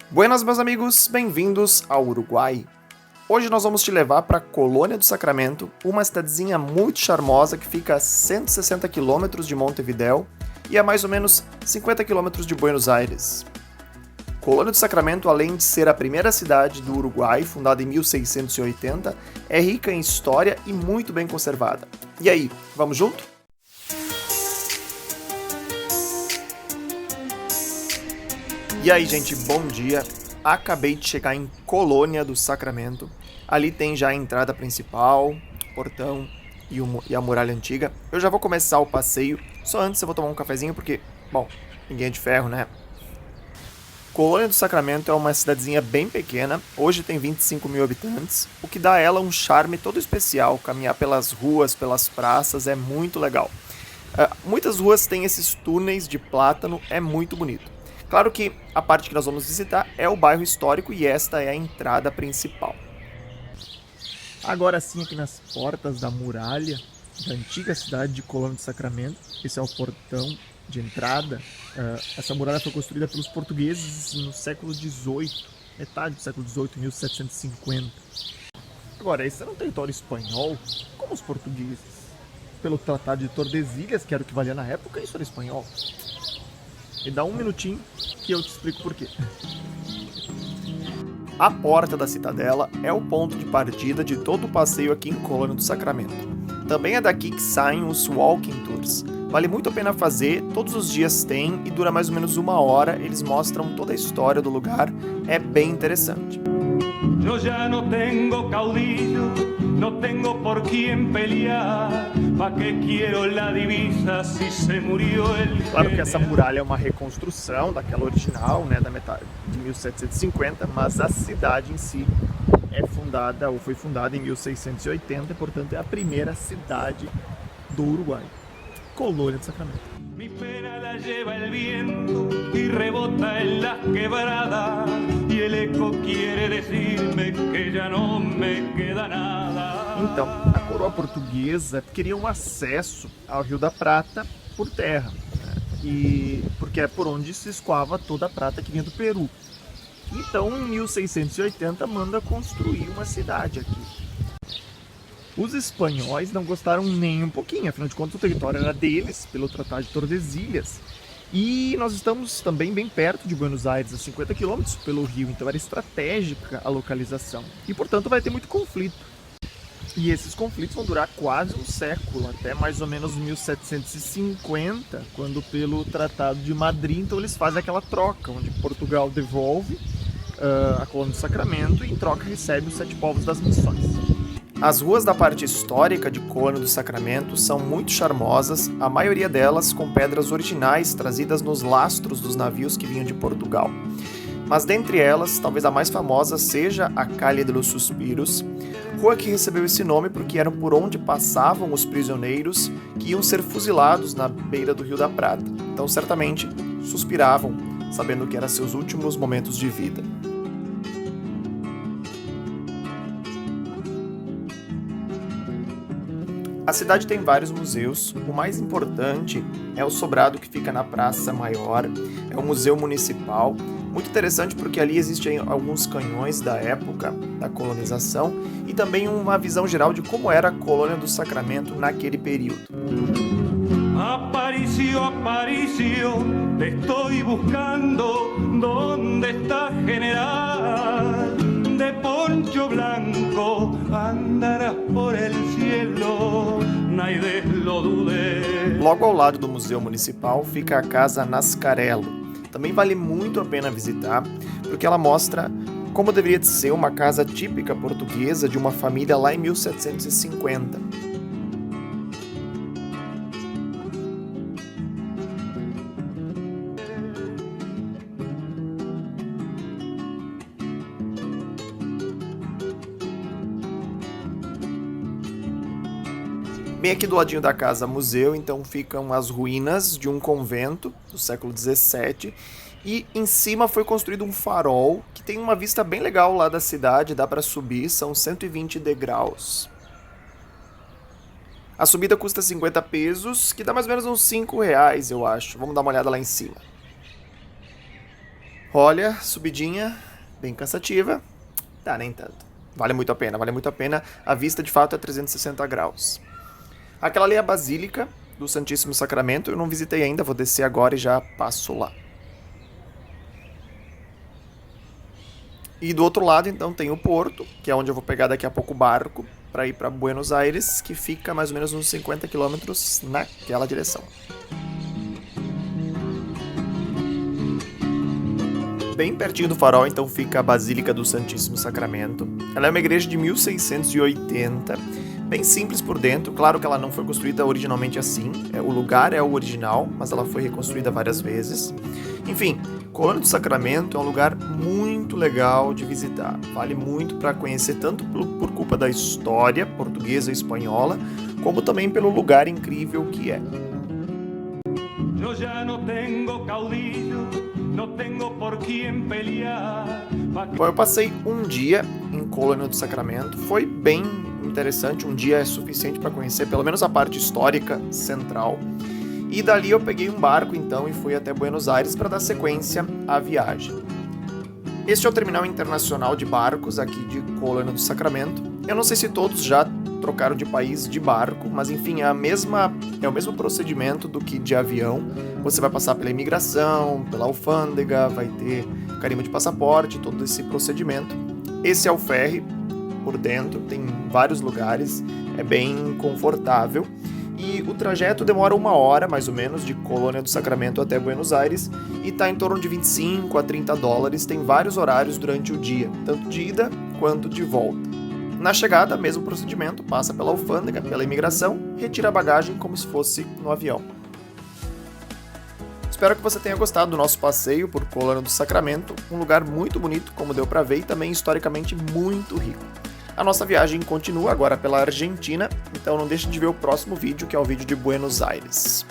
Buenas, meus amigos, bem-vindos ao Uruguai. Hoje nós vamos te levar para Colônia do Sacramento, uma cidadezinha muito charmosa que fica a 160 km de Montevidéu e a mais ou menos 50 km de Buenos Aires. Colônia do Sacramento, além de ser a primeira cidade do Uruguai, fundada em 1680, é rica em história e muito bem conservada. E aí, vamos junto? E aí, gente, bom dia. Acabei de chegar em Colônia do Sacramento. Ali tem já a entrada principal, portão e a muralha antiga. Eu já vou começar o passeio, só antes eu vou tomar um cafezinho porque, bom, ninguém é de ferro, né? Colônia do Sacramento é uma cidadezinha bem pequena, hoje tem 25 mil habitantes, o que dá a ela um charme todo especial. Caminhar pelas ruas, pelas praças é muito legal. Muitas ruas têm esses túneis de plátano, é muito bonito. Claro que a parte que nós vamos visitar é o bairro histórico e esta é a entrada principal. Agora sim, aqui nas portas da muralha da antiga cidade de Colônia do Sacramento, esse é o portão de entrada. Essa muralha foi construída pelos portugueses no século XVIII, metade do século XVIII, 1750. Agora, esse era um território espanhol, como os portugueses. Pelo Tratado de Tordesilhas, que era o que valia na época, isso era espanhol. Me dá um minutinho que eu te explico por quê. A porta da cidadela é o ponto de partida de todo o passeio aqui em Colônia do Sacramento. Também é daqui que saem os walking tours. Vale muito a pena fazer, todos os dias tem e dura mais ou menos 1 hora, eles mostram toda a história do lugar, é bem interessante. Yo ya no tengo caudillo, no tengo por quién pelear, pa que quiero la divisa si se murió el... Claro que essa muralha é uma reconstrução daquela original, né, da metade de 1750, mas a cidade em si foi fundada em 1680, e portanto é a primeira cidade do Uruguai. Colônia do Sacramento. Mi pena la lleva el viento y rebota en las quebradas y el eco quiere decirme que ya no me queda nada. Então, a coroa portuguesa queria um acesso ao Rio da Prata por terra, né? E porque é por onde se escoava toda a prata que vinha do Peru. Então, em 1680 manda construir uma cidade aqui. Os espanhóis não gostaram nem um pouquinho, afinal de contas o território era deles, pelo Tratado de Tordesilhas. E nós estamos também bem perto de Buenos Aires, a 50 km pelo rio, então era estratégica a localização. E portanto vai ter muito conflito. E esses conflitos vão durar quase um século, até mais ou menos 1750, quando pelo Tratado de Madrid, então eles fazem aquela troca, onde Portugal devolve a Colônia do Sacramento e em troca recebe os 7 povos das missões. As ruas da parte histórica de Colônia do Sacramento são muito charmosas, a maioria delas com pedras originais trazidas nos lastros dos navios que vinham de Portugal. Mas dentre elas, talvez a mais famosa seja a Calle de los Suspiros, rua que recebeu esse nome porque era por onde passavam os prisioneiros que iam ser fuzilados na beira do Rio da Prata. Então certamente suspiravam, sabendo que eram seus últimos momentos de vida. A cidade tem vários museus, o mais importante é o sobrado que fica na Praça Maior, é o Museu Municipal, muito interessante porque ali existem alguns canhões da época da colonização e também uma visão geral de como era a Colônia do Sacramento naquele período. Aparicio, Aparicio, te estoy buscando, ¿dónde está general? De poncho blanco andarás por el cielo, nadie lo dude. Logo ao lado do Museu Municipal fica a Casa Nascarello. Também vale muito a pena visitar, porque ela mostra como deveria ser uma casa típica portuguesa de uma família lá em 1750. Bem aqui do ladinho da casa museu, então ficam as ruínas de um convento do século XVII e em cima foi construído um farol que tem uma vista bem legal lá da cidade, dá para subir, são 120 degraus. A subida custa 50 pesos, que dá mais ou menos uns 5 reais, eu acho. Vamos dar uma olhada lá em cima. Olha, subidinha, bem cansativa. Tá, nem tanto. Vale muito a pena, vale muito a pena. A vista, de fato, é 360 graus. Aquela ali é a Basílica do Santíssimo Sacramento. Eu não visitei ainda, vou descer agora e já passo lá. E do outro lado, então, tem o Porto, que é onde eu vou pegar daqui a pouco o barco para ir para Buenos Aires, que fica mais ou menos uns 50 quilômetros naquela direção. Bem pertinho do farol, então, fica a Basílica do Santíssimo Sacramento. Ela é uma igreja de 1680, bem simples por dentro. Claro que ela não foi construída originalmente assim. O lugar é o original, mas ela foi reconstruída várias vezes. Enfim, Colônia do Sacramento é um lugar muito legal de visitar. Vale muito para conhecer, tanto por culpa da história portuguesa e espanhola, como também pelo lugar incrível que é. Eu já não tenho caudillo, não tenho por quem pelear. Bom, eu passei um dia em Colônia do Sacramento. Foi bem interessante. Um dia é suficiente para conhecer pelo menos a parte histórica central. E dali eu peguei um barco, então, e fui até Buenos Aires para dar sequência à viagem. Este é o terminal internacional de barcos aqui de Colônia do Sacramento. Eu não sei se todos já trocaram de país de barco, mas enfim, é o mesmo procedimento do que de avião. Você vai passar pela imigração, pela alfândega, vai ter carimbo de passaporte, todo esse procedimento. Esse é o ferry por dentro, tem vários lugares, é bem confortável. E o trajeto demora 1 hora, mais ou menos, de Colônia do Sacramento até Buenos Aires, e está em torno de 25 a 30 dólares, tem vários horários durante o dia, tanto de ida quanto de volta. Na chegada, mesmo procedimento, passa pela alfândega, pela imigração, retira a bagagem como se fosse no avião. Espero que você tenha gostado do nosso passeio por Colônia do Sacramento, um lugar muito bonito, como deu para ver, e também historicamente muito rico. A nossa viagem continua agora pela Argentina, então não deixe de ver o próximo vídeo, que é o vídeo de Buenos Aires.